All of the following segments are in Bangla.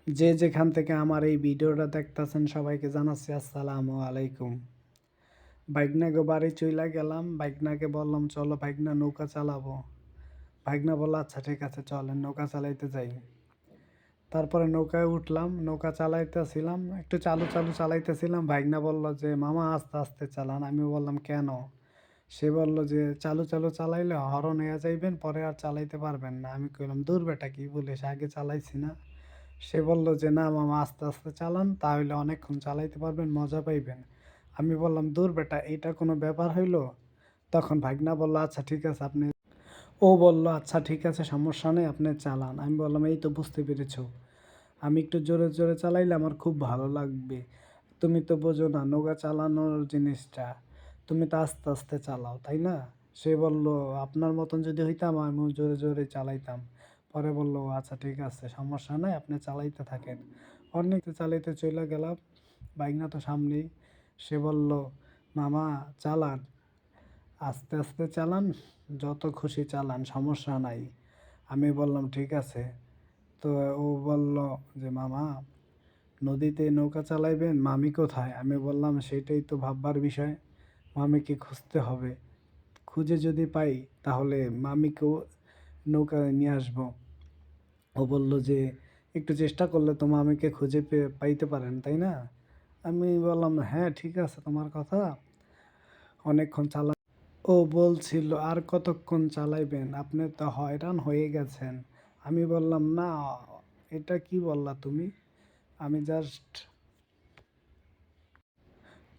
যে যেখান থেকে আমার এই ভিডিওটা দেখতেছেন সবাইকে জানাচ্ছি আসসালামু আলাইকুম। ভাইগনাকে বাড়ি চইলা গেলাম। ভাইগনাকে বললাম চলো ভাইগনা নৌকা চালাবো। ভাইগনা বলল আচ্ছা ঠিক আছে চলেন নৌকা চালাইতে যাই। তারপরে নৌকায় উঠলাম, নৌকা চালাইতেছিলাম, একটু চালু চালু চালাইতেছিলাম। ভাইগনা বলল যে মামা আস্তে আস্তে চালান। আমি বললাম কেন? সে বলল যে চালু চালু চালাইলে হরন হয়ে যাইবেন, পরে আর চালাইতে পারবেন না। আমি কইলাম দূর বেটা কি বলিস, আগে চালাইছি না। সে বলল যে না মামা আস্তে আস্তে চালান, তাহলে অনেকক্ষণ চালাইতে পারবেন, মজা পাইবেন। আমি বললাম দূর বেটা এটা কোনো ব্যাপার হইলো? তখন ভাগনা বলল আচ্ছা ঠিক আছে আপনি, ও বলল আচ্ছা ঠিক আছে সমস্যা নেই আপনি চালান। আমি বললাম এই তো বুঝতে পেরেছো, আমি একটু জোরে জোরে চালাইলে আমার খুব ভালো লাগবে। তুমি তো বোঝো না নৌকা চালানোর জিনিসটা, তুমি তো আস্তে আস্তে চালাও তাই না? সে বলল আপনার মতন যদি হইতাম আমিও জোরে জোরে চালাইতাম। পরে বলল আচ্ছা ঠিক আছে সমস্যা নাই আপনি চালাইতে থাকেন। অনেক চালাইতে চলে গেলাম, বাইক তো সামনেই। সে বলল মামা চালান, আস্তে আস্তে চালান, যত খুশি চালান সমস্যা নাই। আমি বললাম ঠিক আছে। তো ও বলল যে মামা নদীতে নৌকা চালাইবেন, মামি কোথায়? আমি বললাম সেটাই তো ভাববার বিষয়, মামিকে খুঁজতে হবে। খুঁজে যদি পাই তাহলে মামিকেও নৌকায় নিয়ে আসবো। ও বলল যে একটু চেষ্টা করলে তো মামিকে খুঁজে পাইতে পারেন তাই না? আমি বললাম হ্যাঁ ঠিক আছে তোমার কথা। অনেকক্ষণ চালা, ও বলছিল আর কতক্ষণ চালাইবেন, আপনি তো হয়রান হয়ে গেছেন। আমি বললাম না, এটা কি বললা তুমি? আমি জাস্ট,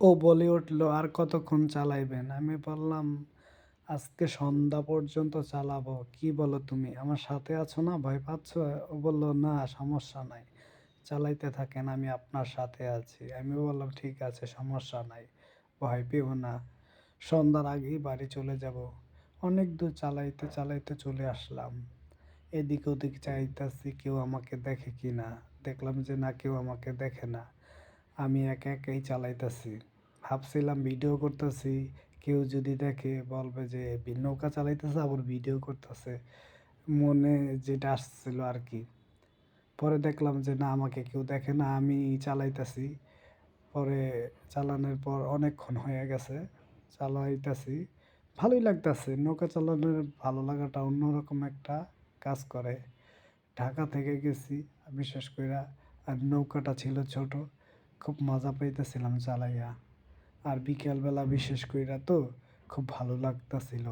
ও বলে উঠল আর কতক্ষণ চালাইবেন? আমি বললাম আজকে সন্ধ্যা পর্যন্ত চালাবো। কি বলো তুমি, আমার সাথে আছো না, ভয় পাচ্ছ? ও বলল না সমস্যা নাই, চালাইতে থাকেন আমি আপনার সাথে আছি। আমি বললাম ঠিক আছে সমস্যা নাই, ভয় পেও না, সন্ধ্যার আগেই বাড়ি চলে যাব। অনেক দূর চালাইতে চালাইতে চলে আসলাম। এদিক ওদিক চাইতাছি কেউ আমাকে দেখে কি না। দেখলাম যে না কেউ আমাকে দেখে না, আমি একা একাই চালাইতাছি। ভাবছিলাম ভিডিও করতেছি, কেউ যদি দেখে বলবে যে নৌকা চালাইতেছে আবার ভিডিও করতেছে, মনে যেটা আসছিল আর কি। পরে দেখলাম যে না আমাকে কেউ দেখে না, আমি চালাইতাছি। পরে চালানোর পর অনেকক্ষণ হয়ে গেছে, চালাইতাছি, ভালোই লাগতাছে। নৌকা চালানোর ভালো লাগাটা অন্যরকম একটা কাজ করে। ঢাকা থেকে গেছি বিশেষ কইরা, আর নৌকাটা ছিল ছোট, খুব মজা পাইতেছিলাম চালাইয়া। আর বিকেলবেলা বিশেষ কইরা তো খুব ভালো লাগতাছিল।